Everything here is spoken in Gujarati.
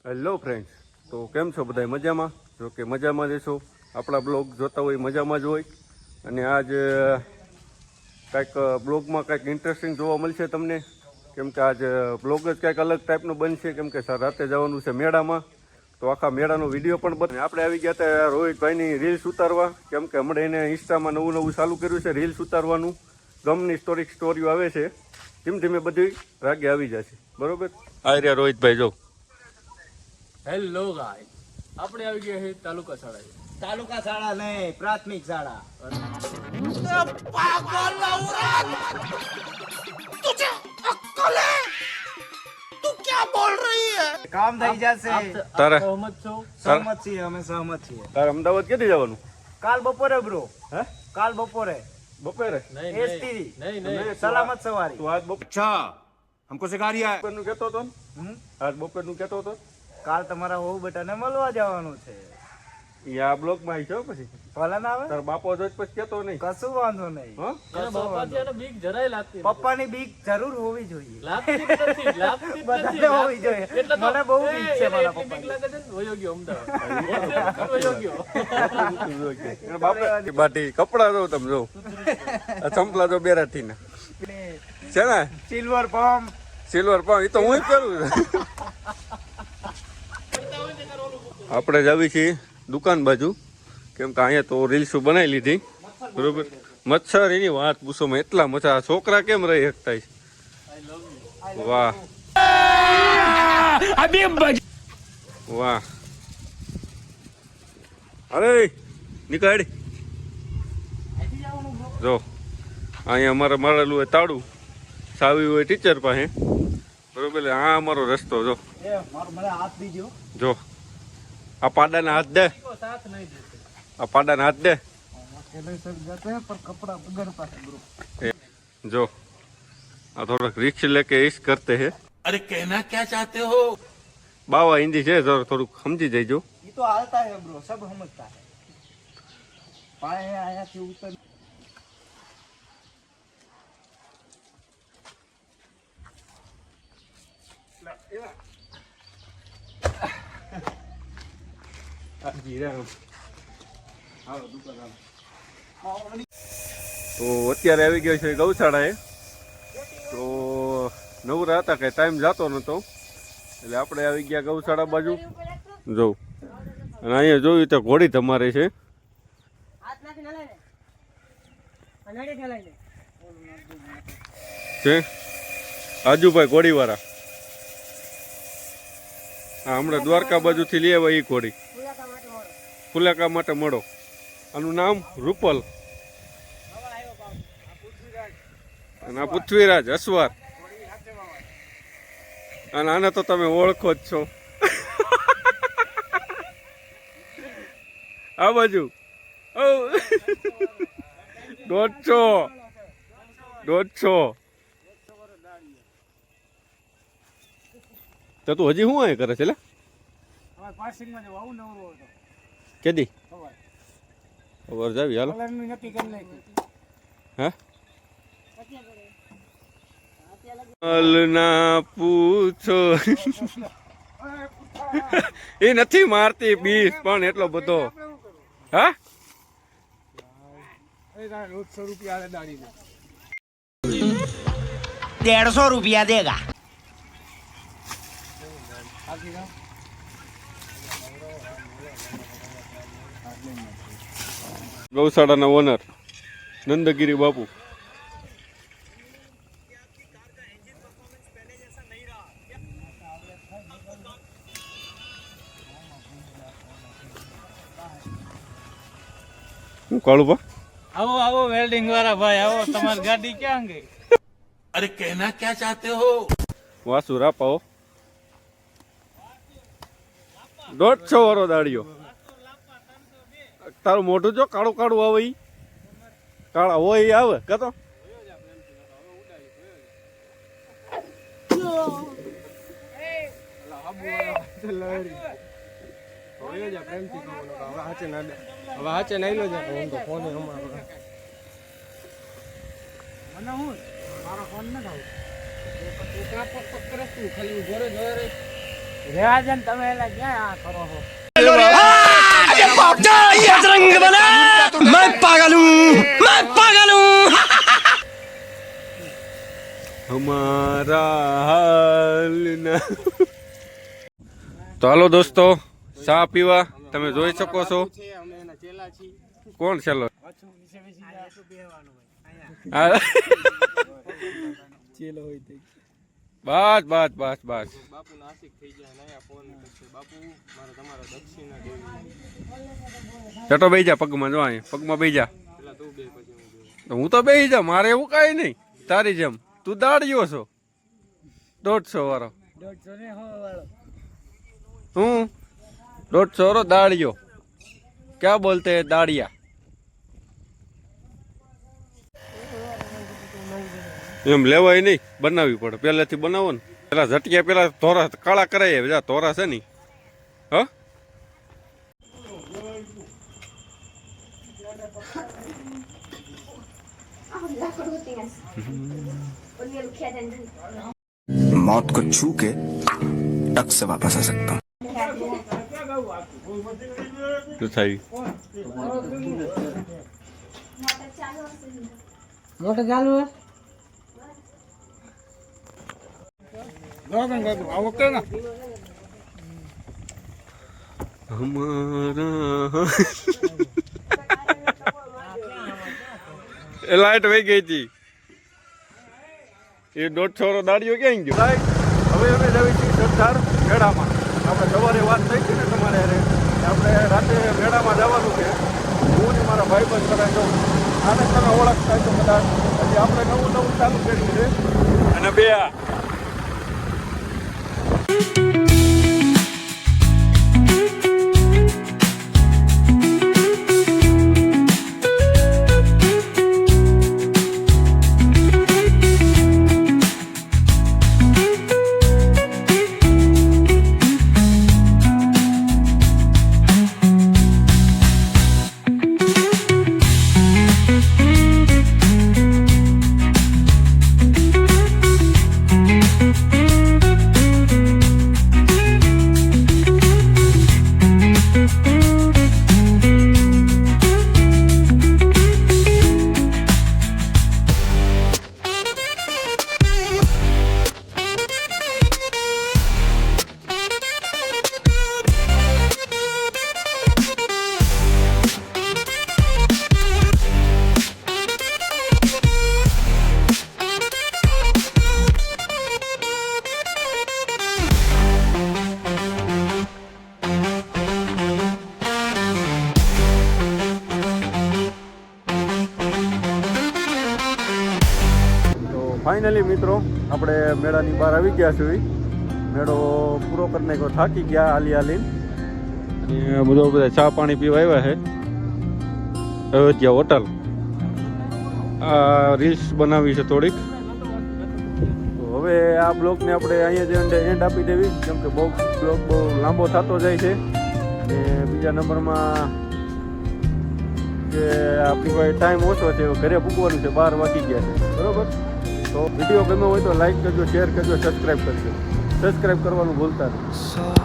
હેલો ફ્રેન્ડ્સ, તો કેમ છો બધા? મજામાં? જો કે મજામાં જશો. આપણા બ્લોગ જોતા હોય મજામાં જ હોય. અને આજ કાંઈક બ્લોગમાં કાંઈક ઇન્ટરેસ્ટિંગ જોવા મળશે તમને. કેમ કે આજ બ્લોગ જ કાંઈક અલગ ટાઈપનું બનશે. કેમ કે રાતે જવાનું છે મેળામાં, તો આખા મેળાનો વિડીયો પણ બને. આપણે આવી ગયા હતા રોહિતભાઈની રીલ્સ ઉતારવા. કેમ કે હમણાં એને ઇન્સ્ટામાં નવું ચાલુ કર્યું છે રીલ્સ ઉતારવાનું. ગમની સ્ટોરીઓ આવે છે. ધીમે ધીમે બધી રાગે આવી જશે. બરોબર? આ રહ્યા રોહિતભાઈ, જો. હેલો ગાય, આપણે આવી ગયા છે તાલુકા શાળા. તાલુકા શાળા નહીં, પ્રાથમિક શાળા. કામ થઈ જશે. તારે સહમત છો? સહમત છીએ, અમે સહમત છીએ. તારે અમદાવાદ ક્યાંથી જવાનું? કાલ બપોરે બ્રો, હે? કાલ બપોરે બપોરે? નહીં એસટી નહીં સલામત સવારી. તું આજ अच्छा हमको सिखा रिया है બપોરનું કહેતો હતો ને? આજ બપોરનું કહેતો હતો? કાલ તમારા હોવ બેટાને મળવા જવાનું છે. એ આ બ્લોગમાં આવી છે હો. પછી ભલે ના આવે, તારો બાપો જોઈ પછી કહેતો નહીં. કશું વાંધો નહીં. હા? એના બાપાથી એને બીક જરાય લાગતી નથી. પપ્પાની બીક જરૂર હોવી જોઈએ. લાગતી જ નથી, લાગતી જ બધાને નથી. હોવી જોઈએ. એટલે તો મને બહુ બીક છે એને મારા એટલી બીક પપ્પાની. લાગે છે ને, વયો ગયો અમદાવાદ. વયો ગયો. એના બાપે બાટી કપડા જો તમે જો. આ ચંપલા જો બેરાથી ના છે ને, સિલ્વર પંપ. સિલ્વર પણ એ તો હું જ કરું છું. આપણે જ આવી છીએ દુકાન બાજુ. કેમ કે અહીંયા તો રીલ્સો બનાવી લીધી. બરોબર? મચ્છર એની વાત પૂછોમાં એટલા મચ્છર. આ છોકરા કેમ રહી શકતા છે? વાહ વાહ. અરે નીકળ. જો અહીંયા અમારે મારેલું હોય તાળું, સાવી હોય ટીચર પાસે. બરોબર? એટલે આ અમારો રસ્તો જો. મને હાથ દીજો. જો આ પાડાના હાથ દે, સાથ નહીં દેતો. આ પાડાના હાથ દે. કપડા બગડતા છે બ્રો. જો આ થોડોક રિક્સ લેકે ઇસ કરતે હે. अरे कहना क्या चाहते हो બાવા હિન્દી છે, થોડુંક સમજી જઈજો. ये तो हालता है ब्रो, सब समझता है. पाए आया कि उतर. તો અત્યારે આવી ગયો છે ગૌશાળાએ. તો નવરા હતા કે ટાઈમ જતો નતો, એટલે આપણે આવી ગયા ગૌશાળા બાજુ. જોઉં અને અહીંયા જોયું તો ઘોડી તમારે છે. છે આજુભાઈ ઘોડીવાળા. હા, હમણાં દ્વારકા બાજુથી લઈ આવ્યા એ ઘોડી. ફુલાકા માટે મળો. આનું નામ રૂપલ. અને આ પૃથ્વીરાજ અસવાર. અને આને તો તમે ઓળખો જ છો. આ બાજુ 150 તો તું હજી શું અહીં કરે છે? કેદી ખબર જાવી? હાલો. હે ના પૂછો. એ નથી મારતી બીસ પણ એટલો બધો. હા, 150 रुपया देगा. ગૌશાળાના ઓનર નંદગીરી બાપુ. હું કાળું બા? આવો આવો વેલ્ડિંગ વાળા ભાઈ, આવો. તમારી ગાડી ક્યાં ગઈ? अरे कहना क्या चाहते हो વાસુ રાપાઓ 150 વાળો દાડિયો. તારું મોઢું જો કાળું કાળું આવે. ઈ કાળા હોય ઈ આવે કતો. રેવાજન તમે એલા ક્યાં આ કરો છો? હમારા હાલના તો હાલો દોસ્તો, ચા પીવા તમે જોઈ શકો છો. કોણ ચાલો બસ બસ બસ બસ ચટો બેહી જા પગમાં, જો અહીં પગમાં બેહી જા. હું તો બેહી જા, મારે એવું કાંઈ નહીં. તારી જેમ તું દાડિયો છો 150 વાળો. હું 150 વાળો દાડિયો. ક્યાં બોલતે દાડિયા? એમ લેવાય નહીં, બનાવવી પડે. પહેલેથી બનાવો ને. પેલા ઝટક્યા પેલા ધોરા કાળા કરાય. જા ધોરા છે નહીં. હ मौत को छू के टक से वापस आ सकता हूँ. શું થાય? મોટર ચાલુ હે? હમારા એ લાઈટ વહી ગઈ હતી. એ 150 વાળો દાડિયો ક્યાં ગયો? હવે અમે જવી છીએ સરદાર મેળામાં. આપણે સવારે વાત થઈ છે ને તમારે હારે કે આપણે રાતે મેળામાં જવાનું છે. હું ને મારા ભાઈબંધ બધા જાઉં. આને તમે ઓળખતા છો કદાચ. હજી આપણે નવું નવું ચાલુ કર્યું છે. અને બે ફાઇનલી મિત્રો આપણે મેળાની બહાર આવી ગયા છીએ. મેળો પૂરો કરી નાખ્યો, થાકી ગયા હાલી હાલીને. અને બધા ચા પાણી પીવા આવ્યા છે અયોધ્યા હોટલ. આ રીલ્સ બનાવી છે થોડીક. તો હવે આ બ્લોગને આપણે અહીંયા જ એન્ડ આપી દેવી, કેમ કે બ્લોગ બહુ લાંબો થતો જાય છે. અને બીજા નંબરમાં કે આપણી પાસે ટાઈમ ઓછો છે, ઘરે પૂગવાનું છે, 12 વાગી ગયા છે. બરોબર? તો વિડીયો ગમ્યો હોય તો લાઈક કરજો, શેર કરજો, સબસ્ક્રાઈબ કરજો. સબસ્ક્રાઈબ કરવાનું ભૂલતા નહીં.